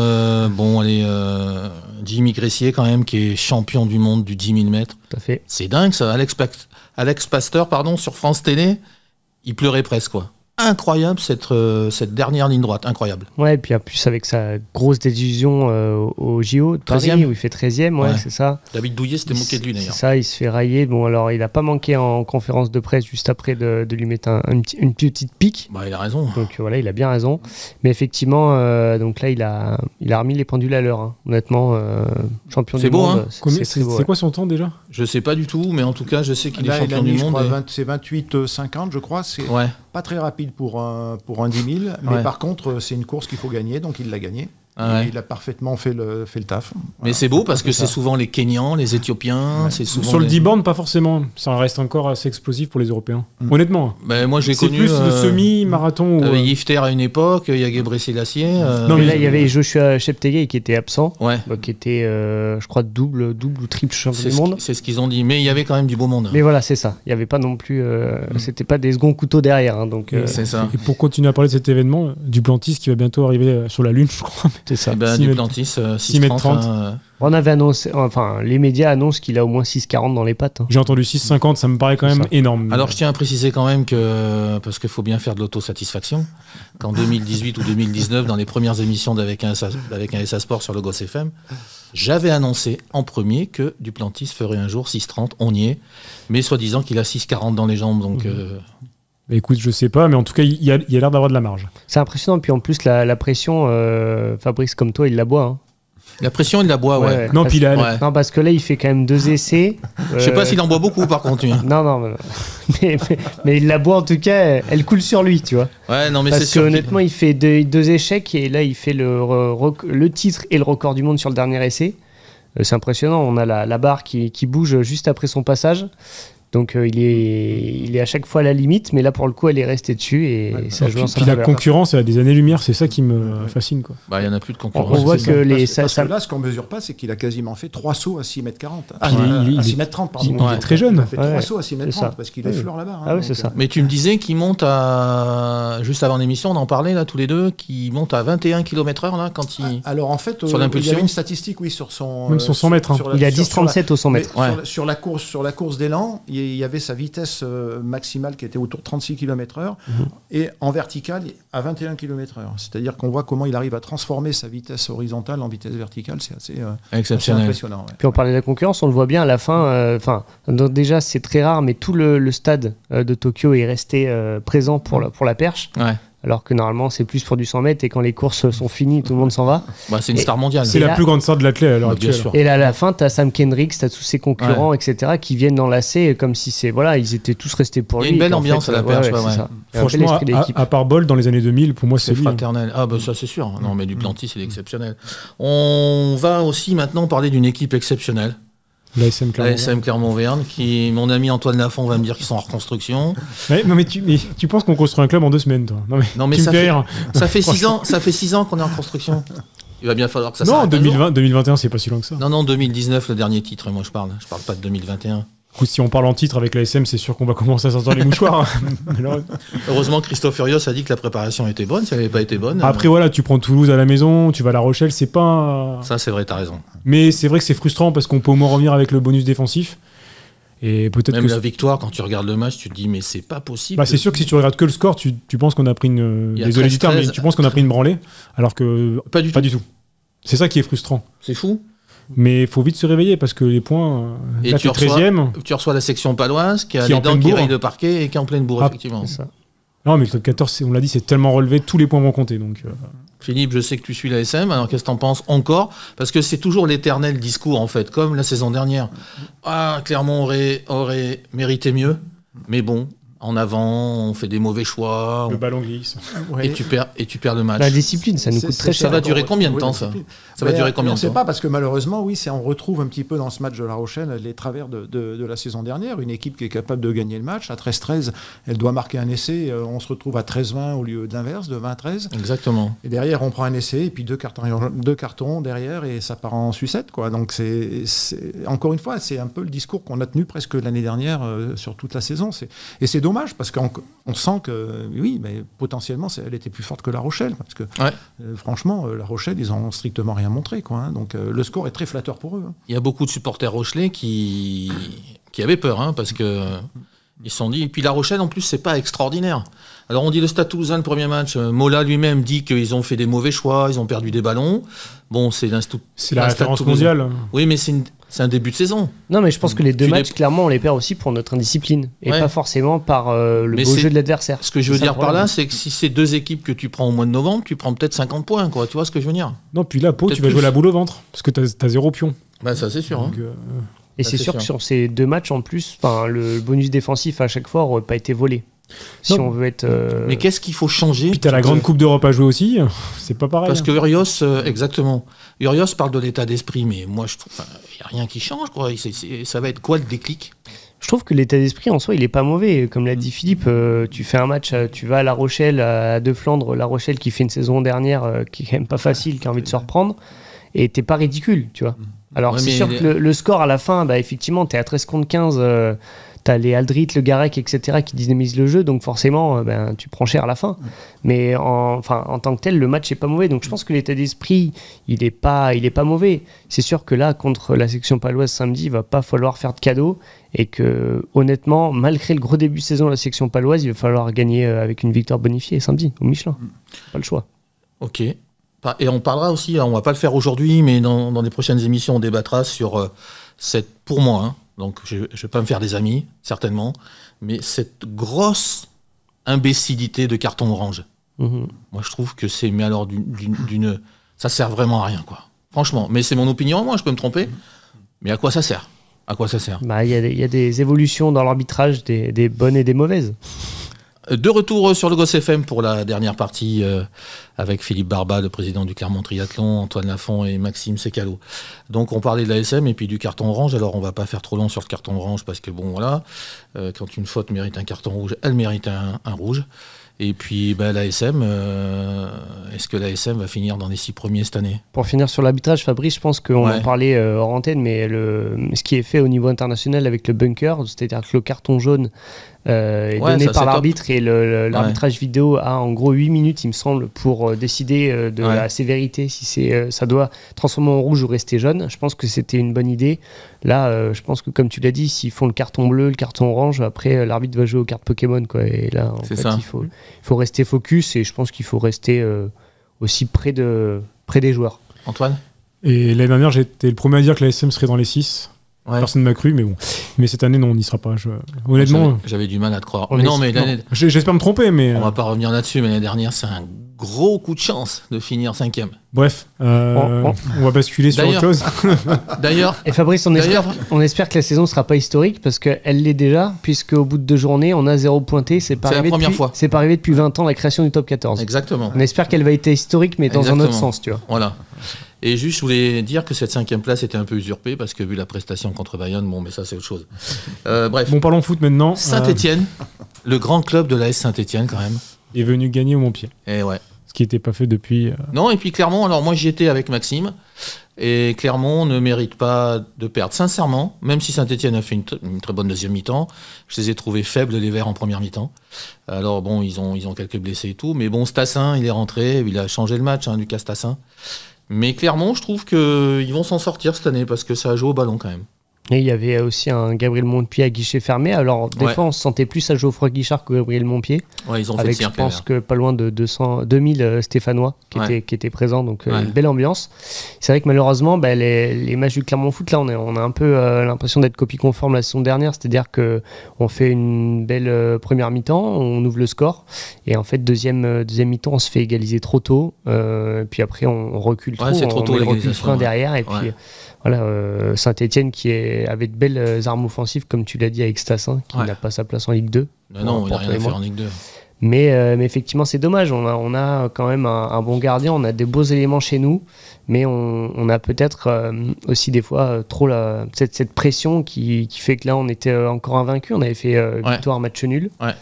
Jimmy Gressier quand même, qui est champion du monde du 10 000 mètres. Tout à fait. C'est dingue ça, Alex Pasteur, sur France Télé, il pleurait presque quoi. Incroyable cette dernière ligne droite, incroyable. Ouais, et puis en plus avec sa grosse désillusion au JO de Paris, 13e. où il fait 13e, ouais, Ouais. c'est ça. David Douillet s'était moqué de lui C'est d'ailleurs. ça, il se fait railler. Bon, alors il n'a pas manqué en conférence de presse juste après de lui mettre une petite pique. Bah, il a raison. Donc voilà, il a bien raison. Mais effectivement, donc là, il a remis les pendules à l'heure. Hein. Honnêtement, champion C'est du beau, monde. hein. C'est très beau, C'est ouais. quoi son temps déjà? Je sais pas du tout, mais en tout cas, je sais qu'il est Là, il champion a mis, du je monde. crois, et- c'est 28,50, je crois. C'est Ouais. pas très rapide pour un 10 000. Mais Ouais. par contre, c'est une course qu'il faut gagner, donc il l'a gagné. Ah ouais. Et il a parfaitement fait le taf. Mais Voilà. c'est beau parce que ça. c'est souvent les Kenyans, les Éthiopiens, c'est souvent Sur le les- 10 bornes, pas forcément. Ça reste encore assez explosif pour les Européens. Mm. Honnêtement. Ben, moi, j'ai C'est connu. plus le semi-marathon. ou, T'avais Yifter à une époque, il y a Gebre Selassie. Non, Mais mais- là, il y avait Joshua Cheptegei qui était absent, Ouais. qui était, je crois, double ou triple champion C'est du ce, monde. c'est ce qu'ils ont dit. Mais il y avait quand même du beau monde. Mais voilà, c'est ça. Il n'y avait pas non plus. C'était pas des seconds couteaux derrière. Hein, donc, C'est ça. Et pour continuer à parler de cet événement, Duplantis qui va bientôt arriver sur la Lune, je crois. c'est ça. Eh ben, 6 Duplantis, 6,30. 6,30. On avait annoncé. Enfin, les médias annoncent qu'il a au moins 6,40 dans les pattes. Hein. J'ai entendu 6,50, ça me paraît quand même Ça. énorme. Alors, je tiens à préciser quand même que, parce qu'il faut bien faire de l'autosatisfaction, qu'en 2018 ou 2019, dans les premières émissions d'Avec un SA Sport sur le Goss FM, j'avais annoncé en premier que Duplantis ferait un jour 6,30, on y est, mais soi-disant qu'il a 6,40 dans les jambes, donc Bah, écoute, je sais pas, mais en tout cas, il y a l'air d'avoir de la marge. C'est impressionnant. Puis en plus, la pression, Fabrice, comme toi, il la boit. Hein. la pression, il la boit, ouais. Non, Parce- puis là, Ouais. Non, parce que là, il fait quand même 2 essais. Je sais pas s'il en boit beaucoup, par contre, lui. Non, mais il la boit en tout cas, elle coule sur lui, tu vois. Ouais, non, mais c'est Parce que sûr. qu'il- honnêtement, il fait 2 échecs et là, il fait le titre et le record du monde sur le dernier essai. C'est impressionnant. On a la barre qui bouge juste après son passage. Donc il est à chaque fois à la limite, mais là pour le coup elle est restée dessus et ça joue en sa Puis la faveur. concurrence à des années-lumière, c'est ça qui me fascine, quoi. Bah, il n'y en a plus de On concurrence. voit C'est que ça. Parce que là, ce qu'on ne mesure pas, c'est qu'il a quasiment fait 3 sauts à 6m40. Puis il À est- 6m30, pardon. il est très jeune. Il a fait 3 Ouais, sauts à c'est 6m30 ça. parce qu'il Oui. effleure la barre. Ah oui, c'est ça. Mais tu me disais qu'il monte à. Juste avant l'émission, on en parlait là tous les deux, qu'il monte à 21 km/h là quand il. Alors en fait, Sur il y l'impulsion. avait une statistique, oui, sur son. Même sur 100 mètres, hein. Il a sur la- 10,37 au 100 mètres. Mais Ouais. sur la course d'élan, il y avait sa vitesse maximale qui était autour de 36 km/h et en verticale à 21 km/h. C'est-à-dire qu'on voit comment il arrive à transformer sa vitesse horizontale en vitesse verticale. C'est assez Exceptionnel. impressionnant. Ouais. Puis on parlait de la concurrence, on le voit bien à la fin. Donc déjà c'est très rare, mais tout le stade de Tokyo est resté présent pour la perche. Ouais. Alors que normalement c'est plus pour du 100 mètres et quand les courses sont finies, tout le monde s'en va. Bah, c'est une Et star mondiale. C'est Et la là- plus grande star de l'athlète à l'heure Bah, bien actuelle. sûr. Et là à la fin, t'as Sam Kendricks, t'as tous ses concurrents, etc. qui viennent l'enlacer comme si ils étaient tous restés pour Il y a lui. une belle et qu'en ambiance fait, à la perche, c'est ouais, ouais. ça. Il y a un bel Franchement, esprit d'équipe. à part Bol, dans les années 2000, pour moi, C'est c'est lui. fraternel. Ah, bah ça, c'est sûr. Non, mais Duplantis, il est exceptionnel. On va aussi maintenant parler d'une équipe exceptionnelle. L'ASM Clermont. L'ASM Clermont-Auvergne, qui, mon ami Antoine Lafont va me dire qu'ils sont en reconstruction. Ouais, non, mais tu penses qu'on construit un club en 2 semaines, toi? Non, mais tu me ça fais fait, rire. ça fait 6 ans qu'on est en construction. Il va bien falloir que ça Non, s'arrête un jour. 2020, 2021, c'est pas si loin que ça. Non, 2019, le dernier titre, moi je parle. Je parle pas de 2021. Du coup, si on parle en titre avec l'ASM, c'est sûr qu'on va commencer à sortir les mouchoirs. Mais là, Heureusement, Christophe Furios a dit que la préparation était bonne. Si elle n'avait pas été bonne. après, voilà, tu prends Toulouse à la maison, tu vas à La Rochelle, c'est pas. Ça, c'est vrai, t'as raison. Mais c'est vrai que c'est frustrant parce qu'on peut au moins revenir avec le bonus défensif. Et peut-être Même que. la victoire, quand tu regardes le match, tu te dis, mais c'est pas possible. Bah, c'est sûr que si tu regardes que le score, tu penses qu'on a pris une. Il y a Désolé du terme, 13, mais tu penses qu'on a pris une branlée, alors que. Pas du tout. Pas du tout. C'est ça qui est frustrant. C'est fou. Mais il faut vite se réveiller parce que les points. Et Là, tu t'es 13e. Tu reçois la section paloise qui a Qui est les en dents pleine qui bourre. rayent le parquet et qui est en pleine bourre, Ah, effectivement. C'est ça. Non, mais le top 14, on l'a dit, c'est tellement relevé, tous les points vont compter. Donc, Philippe, je sais que tu suis la SM, alors qu'est-ce que t'en penses encore? Parce que c'est toujours l'éternel discours, en fait, comme la saison dernière. Ah, Clermont aurait mérité mieux, mais bon, en avant, on fait des mauvais choix, le ballon glisse. Ouais. et tu perds le match. La discipline, ça nous C'est- coûte très c'est Ça cher. va durer combien de Oui, temps, la ça? discipline. Ça va Mais, durer combien on de ne sait temps? pas parce que malheureusement, oui, on retrouve un petit peu dans ce match de La Rochelle les travers de la saison dernière. Une équipe qui est capable de gagner le match. À 13-13, elle doit marquer un essai. On se retrouve à 13-20 au lieu de l'inverse, de 20-13. Exactement. Et derrière, on prend un essai et puis deux cartons derrière et ça part en sucette, quoi. Donc, encore une fois, c'est un peu le discours qu'on a tenu presque l'année dernière sur toute la saison. Et c'est dommage parce qu'on sent que, oui, mais potentiellement, elle était plus forte que La Rochelle. Parce que, Ouais. franchement, La Rochelle, ils n'ont strictement rien montré, quoi. Hein. Donc, le score est très flatteur pour eux. Hein. Il y a beaucoup de supporters rochelais qui avaient peur, hein, parce que ils se sont dit. Et puis La Rochelle, en plus, c'est pas extraordinaire. Alors on dit le Stade Toulousain, le premier match. Mola lui-même dit qu'ils ont fait des mauvais choix, ils ont perdu des ballons. Bon, c'est C'est la Stade référence Toulousain. mondiale. Oui, mais c'est un début de saison. Non, mais je pense que les deux Tu matchs, les- clairement, on les perd aussi pour notre indiscipline et Ouais. pas forcément par le Mais beau c'est- jeu de l'adversaire. Ce que je veux C'est ça dire le par là, problème. c'est que si c'est deux équipes que tu prends au mois de novembre, tu prends peut-être 50 points, quoi. Tu vois ce que je veux dire? Non, puis là, Pau, Peut-être tu vas plus. jouer la boule au ventre parce que t'as 0 pion. Bah ça c'est sûr. Hein. Donc, Et Ça, c'est c'est sûr que sûr. sur ces deux matchs, en plus, le bonus défensif à chaque fois n'aurait pas été volé. Si Non. on veut être. Mais qu'est-ce qu'il faut changer? Puis t'as la grande Coupe d'Europe à jouer aussi, c'est pas pareil. Parce que Urios, exactement. Urios parle de l'état d'esprit, mais moi je trouve, il n'y a rien qui change, quoi. Ça va être quoi le déclic? Je trouve que l'état d'esprit en soi, il est pas mauvais. Comme l'a dit Philippe, tu fais un match, tu vas à La Rochelle, à De Flandre, La Rochelle qui fait une saison dernière qui est quand même pas facile, qui a envie de se reprendre, et t'es pas ridicule, tu vois. Alors Ouais, c'est mais sûr que le score à la fin, bah, effectivement, t'es à 13 contre 15, t'as les Aldrit, le Garec, etc. qui dynamisent le jeu, donc forcément, ben, tu prends cher à la fin. Mais en tant que tel, le match est pas mauvais, donc je pense que l'état d'esprit, il est pas mauvais. C'est sûr que là, contre la section paloise samedi, il va pas falloir faire de cadeaux, et que honnêtement, malgré le gros début de saison de la section paloise, il va falloir gagner avec une victoire bonifiée samedi au Michelin. Pas le choix. Ok. Et on parlera aussi, on va pas le faire aujourd'hui, mais dans les prochaines émissions, on débattra sur pour moi, hein, donc je vais pas me faire des amis, certainement, mais cette grosse imbécilité de carton orange. Mhm. Moi, je trouve que c'est, mais alors, ça sert vraiment à rien, quoi. Franchement, mais c'est mon opinion, moi, je peux me tromper, mais à quoi ça sert? À quoi ça sert? Bah, il y a des évolutions dans l'arbitrage, des bonnes et des mauvaises. De retour sur le Goss FM pour la dernière partie avec Philippe Barba, le président du Clermont Triathlon, Antoine Lafont et Maxime Secalo. Donc on parlait de l'ASM et puis du carton orange. Alors on va pas faire trop long sur le carton orange parce que bon voilà, quand une faute mérite un carton rouge, elle mérite un rouge. Et puis l'ASM, est-ce que l'ASM va finir dans les 6 premiers cette année? Pour finir sur l'arbitrage, Fabrice, je pense qu'on en parlait hors antenne, mais ce qui est fait au niveau international avec le bunker, c'est-à-dire que le carton jaune est donné par l'arbitre et l'arbitrage vidéo a en gros 8 minutes, il me semble, pour décider de la sévérité, si ça doit transformer en rouge ou rester jaune. Je pense que c'était une bonne idée. Là, je pense que comme tu l'as dit, s'ils font le carton bleu, le carton orange, après l'arbitre va jouer aux cartes Pokémon, quoi. Et là, en fait, il faut rester focus et je pense qu'il faut rester aussi près des joueurs. Antoine? Et l'année dernière, j'étais le premier à dire que l'ASM serait dans les 6. Personne ne m'a cru, mais bon. Mais cette année, non, on n'y sera pas. Honnêtement, j'avais du mal à te croire. J'espère me tromper, mais on va pas revenir là-dessus. Mais l'année dernière, c'est un gros coup de chance de finir 5e. Bref, on va basculer sur autre chose. D'ailleurs, et Fabrice, on espère que la saison ne sera pas historique parce qu'elle l'est déjà, puisque au bout de 2 journées, on a 0 pointé. C'est la première fois. C'est pas arrivé depuis 20 ans la création du top 14. Exactement. On espère qu'elle va être historique, mais dans un autre sens, tu vois. Voilà. Et juste, je voulais dire que cette 5e place était un peu usurpée parce que vu la prestation contre Bayonne, bon, mais ça, c'est autre chose. Bref. Bon, parlons foot maintenant. Saint-Étienne, le grand club de l'AS Saint-Étienne, quand même. Est venu gagner au Montpied. Et ouais. Ce qui n'était pas fait depuis. Non, et puis Clermont, alors moi, j'y étais avec Maxime. Et Clermont ne mérite pas de perdre. Sincèrement, même si Saint-Étienne a fait une très bonne deuxième mi-temps, je les ai trouvés faibles, les Verts, en première mi-temps. Alors bon, ils ont quelques blessés et tout. Mais bon, Stassin, il est rentré, il a changé le match, Lucas Stassin. Mais Clermont, je trouve qu'ils vont s'en sortir cette année parce que ça a joué au ballon quand même. Et il y avait aussi un Gabriel Montpied à guichet fermé. Alors, des fois, on se sentait plus à Geoffroy Guichard que Gabriel Montpied. Ouais, ils ont avec, fait je pense que pas loin de 2000 Stéphanois qui étaient présents. Donc, une belle ambiance. C'est vrai que malheureusement, les matchs du Clermont Foot, là, on a un peu l'impression d'être copie conforme la saison dernière. C'est-à-dire qu'on fait une belle première mi-temps, on ouvre le score. Et en fait, deuxième mi-temps, on se fait égaliser trop tôt. Puis après, on recule trop. C'est trop tôt, on recule frein derrière. Et puis... Voilà, Saint-Étienne avait de belles armes offensives, comme tu l'as dit, avec Stassin, qui n'a pas sa place en Ligue 2. Non, il n'a rien à faire en Ligue 2. Mais effectivement, c'est dommage. On a quand même un bon gardien, on a des beaux éléments chez nous, mais on a peut-être aussi des fois trop cette pression qui fait que là, on était encore invaincu. On avait fait victoire, match nul. Ouais.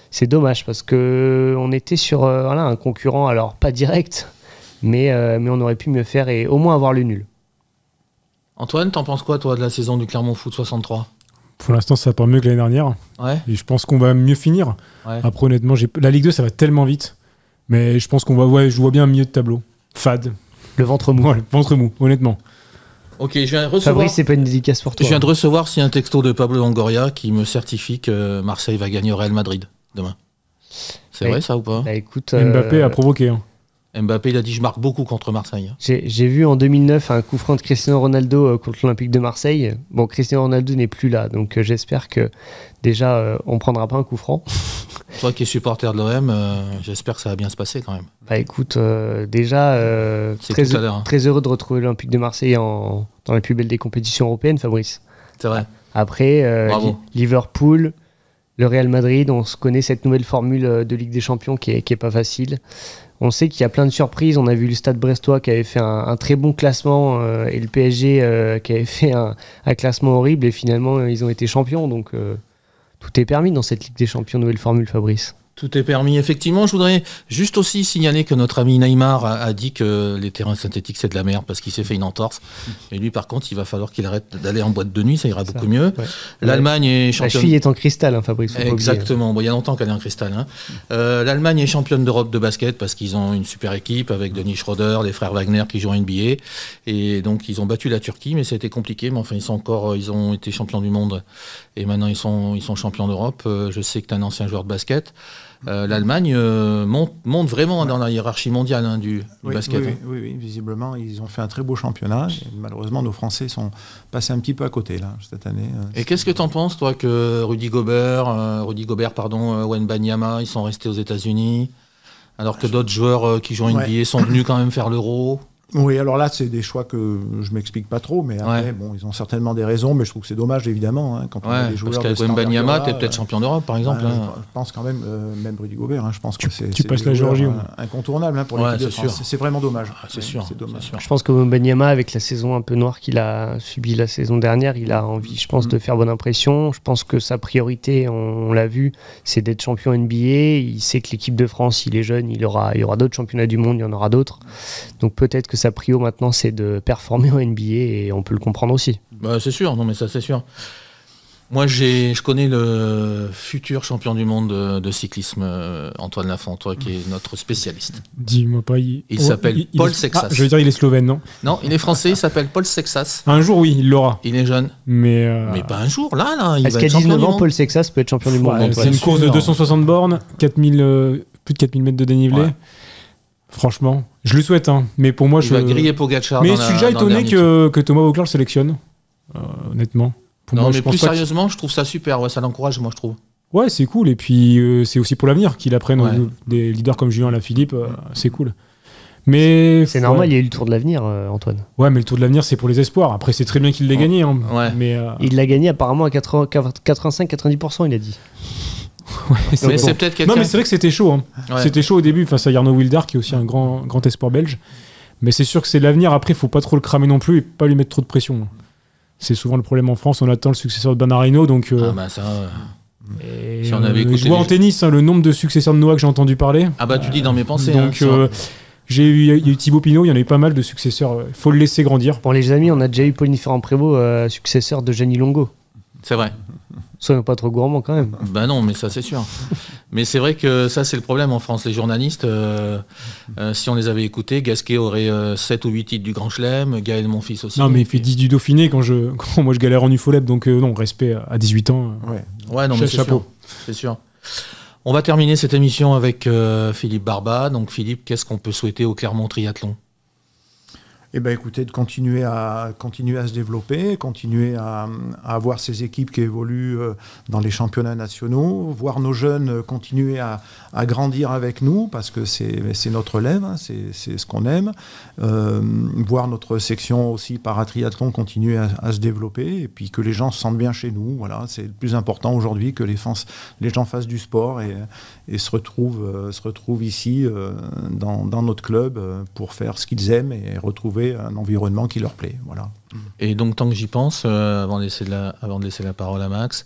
C'est dommage parce qu'on était sur un concurrent, alors pas direct, mais on aurait pu mieux faire et au moins avoir le nul. Antoine, t'en penses quoi, toi, de la saison du Clermont Foot 63 ? Pour l'instant, ça va pas mieux que l'année dernière. Ouais. Et je pense qu'on va mieux finir. Ouais. Après, honnêtement, la Ligue 2, ça va tellement vite. Mais je pense qu'on va... je vois bien un milieu de tableau. Fade. Le ventre mou. Ouais, le ventre mou, honnêtement. Ok, je viens de recevoir... Fabrice, c'est pas une dédicace pour toi. Je viens de recevoir un texto de Pablo Longoria qui me certifie que Marseille va gagner au Real Madrid demain. C'est vrai, ça, ou pas ? Écoute, Mbappé a provoqué. Mbappé, il a dit je marque beaucoup contre Marseille. J'ai vu en 2009 un coup franc de Cristiano Ronaldo contre l'Olympique de Marseille. Bon, Cristiano Ronaldo n'est plus là, donc j'espère que déjà on prendra pas un coup franc. Toi qui es supporter de l'OM, j'espère que ça va bien se passer quand même. Écoute, déjà très heureux de retrouver l'Olympique de Marseille dans la plus belle des compétitions européennes, Fabrice. C'est vrai. Après, Liverpool, le Real Madrid, on se connaît cette nouvelle formule de Ligue des Champions qui est pas facile. On sait qu'il y a plein de surprises. On a vu le Stade Brestois qui avait fait un très bon classement et le PSG qui avait fait un classement horrible. Et finalement, ils ont été champions. Donc, tout est permis dans cette Ligue des Champions, nouvelle formule, Fabrice. Tout est permis, effectivement. Je voudrais juste aussi signaler que notre ami Neymar a dit que les terrains synthétiques, c'est de la merde parce qu'il s'est fait une entorse. Et lui, par contre, il va falloir qu'il arrête d'aller en boîte de nuit. Ça ira beaucoup mieux. Ouais. L'Allemagne est championne... La cheville est en cristal, Fabrice. Exactement. Bon, il y a longtemps qu'elle est en cristal. L'Allemagne est championne d'Europe de basket parce qu'ils ont une super équipe avec Denis Schroeder, les frères Wagner qui jouent en NBA. Et donc, ils ont battu la Turquie, mais ça a été compliqué. Mais enfin, ils ont été champions du monde. Et maintenant, ils sont champions d'Europe. Je sais que tu es un ancien joueur de basket. L'Allemagne monte vraiment dans la hiérarchie mondiale du basket. Oui, visiblement, ils ont fait un très beau championnat. Et malheureusement, nos Français sont passés un petit peu à côté là, cette année. Et qu'est-ce que tu en penses, toi, que Rudy Gobert, Wembanyama, ils sont restés aux États-Unis, alors que d'autres joueurs qui jouent en NBA sont venus quand même faire l'Euro? Oui, alors là, c'est des choix que je m'explique pas trop, mais après, bon, ils ont certainement des raisons, mais je trouve que c'est dommage, évidemment, quand on a des joueurs parce qu'avec Wembanyama, t'es peut-être champion d'Europe, par exemple. Je pense quand même, même Rudy Gobert, je pense que tu passes la Géorgie incontournable pour l'équipe de France. C'est vraiment dommage. C'est sûr. C'est dommage. Je pense que Wembanyama, avec la saison un peu noire qu'il a subie la saison dernière, il a envie, je pense, de faire bonne impression. Je pense que sa priorité, on l'a vu, c'est d'être champion NBA. Il sait que l'équipe de France, il est jeune, il y aura d'autres championnats du monde, il y en aura d'autres. Donc peut-être que sa prio maintenant, c'est de performer en NBA et on peut le comprendre aussi. Bah, c'est sûr, non mais ça c'est sûr. Moi je connais le futur champion du monde de cyclisme, Antoine Lafontois, qui est notre spécialiste. Dis-moi pas. Il s'appelle Paul Sexas. Je veux dire, il est slovène, non? Non, il est français, il s'appelle Paul Sexas. Un jour, oui, il l'aura. Il est jeune. Mais pas un jour, là. Est-ce qu'à 19 ans, Paul Sexas peut être champion du monde? C'est une course de 260 bornes, plus de 4000 mètres de dénivelé. Ouais. Franchement, je le souhaite, mais pour moi, il va griller Pogacar. Mais je suis déjà étonné que Thomas Voeckler le sélectionne, honnêtement. Pour moi, mais plus sérieusement, je trouve ça super. Ouais, ça l'encourage, moi, je trouve. Ouais, c'est cool. Et puis, c'est aussi pour l'avenir qu'il apprenne des leaders comme Julien Alaphilippe. C'est cool. Mais c'est normal, il y a eu le Tour de l'Avenir, Antoine. Ouais, mais le Tour de l'Avenir, c'est pour les espoirs. Après, c'est très bien qu'il l'ait gagné. Mais, il l'a gagné apparemment à 85-90%, il a dit. Ouais, mais c'est peut-être quelqu'un. Non, mais c'est vrai que c'était chaud. C'était chaud au début face à Jarno Wilder, qui est aussi un grand espoir belge. Mais c'est sûr que c'est l'avenir. Après, il faut pas trop le cramer non plus et pas lui mettre trop de pression. C'est souvent le problème en France. On attend le successeur de Banarino, donc. Ça. Si on avait écouté. Je vois en tennis le nombre de successeurs de Noah que j'ai entendu parler. Ah bah tu dis dans mes pensées. Donc il y a eu Thibaut Pinot, il y en a eu pas mal de successeurs. Il faut le laisser grandir. Bon, les amis, on a déjà eu Paul Ferrand-Prévot, successeur de Gianni Longo. C'est vrai. Soyons pas trop gourmands quand même. Bah non, mais ça c'est sûr. Mais c'est vrai que ça c'est le problème en France. Les journalistes, si on les avait écoutés, Gasquet aurait 7 ou 8 titres du Grand Chelem, Gaël Monfils aussi. Non mais il fait 10 du Dauphiné quand moi je galère en UFOLEP, donc non, respect à 18 ans. Ouais, non mais c'est sûr. On va terminer cette émission avec Philippe Barba. Donc Philippe, qu'est-ce qu'on peut souhaiter au Clermont Triathlon ? Eh ben, écoutez, de continuer à se développer, continuer à avoir ces équipes qui évoluent dans les championnats nationaux, voir nos jeunes continuer à grandir avec nous, parce que c'est notre relève, c'est ce qu'on aime, voir notre section aussi paratriathlon continuer à se développer, et puis que les gens se sentent bien chez nous. Voilà, c'est le plus important aujourd'hui, que les gens fassent du sport et se retrouvent ici dans notre club pour faire ce qu'ils aiment et retrouver un environnement qui leur plaît. Voilà. Et donc, tant que j'y pense, avant de laisser la parole à Max,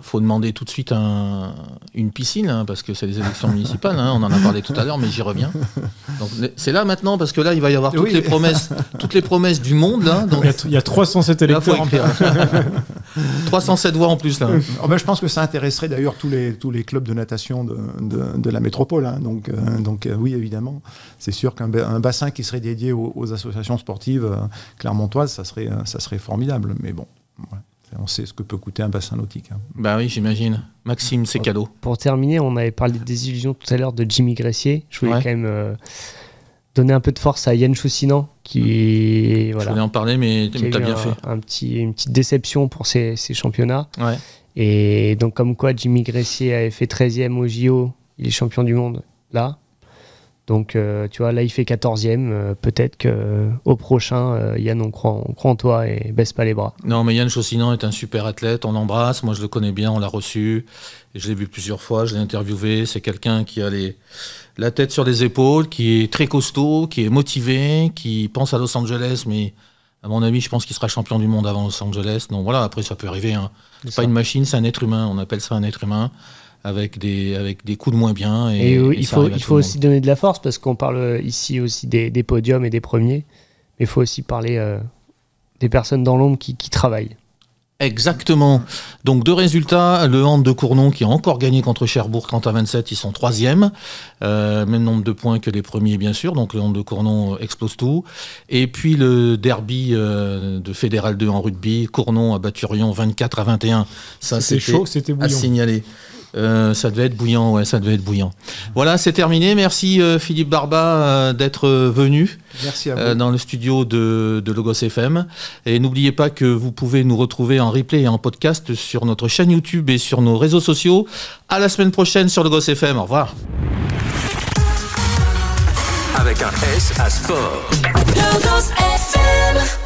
faut demander tout de suite une piscine, parce que c'est les élections municipales, on en a parlé tout à l'heure, mais j'y reviens. Donc, c'est là maintenant, parce que là, il va y avoir toutes les promesses du monde. Là, donc, il y a 307 électeurs. 307 voix en plus. Là. Je pense que ça intéresserait d'ailleurs tous les clubs de natation de la métropole. Donc, oui, évidemment, c'est sûr qu'un bassin qui serait dédié aux associations sportives clermontoises, ça serait formidable. Mais bon, ouais. On sait ce que peut coûter un bassin nautique. Bah oui, j'imagine. Maxime, c'est cadeau. Pour terminer, on avait parlé des illusions tout à l'heure de Jimmy Gressier. Je voulais quand même donner un peu de force à Yann Choussinan, qui Je voulais en parler, mais tu as bien fait. Une petite déception pour ces championnats. Ouais. Et donc, comme quoi Jimmy Gressier avait fait 13e au JO, il est champion du monde là. Donc, tu vois, là, il fait 14e. Peut-être qu'au prochain, Yann, on croit en toi et baisse pas les bras. Non, mais Yann Chaussinan est un super athlète. On l'embrasse. Moi, je le connais bien. On l'a reçu. Et je l'ai vu plusieurs fois. Je l'ai interviewé. C'est quelqu'un qui a la tête sur les épaules, qui est très costaud, qui est motivé, qui pense à Los Angeles. Mais à mon avis, je pense qu'il sera champion du monde avant Los Angeles. Donc voilà, après, ça peut arriver. C'est pas une machine, c'est un être humain. On appelle ça un être humain. Avec des coups de moins bien. Et il faut aussi donner de la force, parce qu'on parle ici aussi des podiums et des premiers, mais il faut aussi parler des personnes dans l'ombre qui travaillent. Exactement. Donc 2 résultats, le hand de Cournon qui a encore gagné contre Cherbourg 30-27, ils sont 3e, même nombre de points que les premiers bien sûr, donc le hand de Cournon explose tout. Et puis le derby de Fédéral 2 en rugby, Cournon a battu Rion 24-21. Ça c'était chaud, c'était bouillant. À signaler. Ça devait être bouillant, ouais, ça devait être bouillant. Voilà, c'est terminé. Merci Philippe Barba d'être venu. Merci à vous. Dans le studio de Logos FM. Et n'oubliez pas que vous pouvez nous retrouver en replay et en podcast sur notre chaîne YouTube et sur nos réseaux sociaux. À la semaine prochaine sur Logos FM. Au revoir. avec un S à sport. Purdos FM.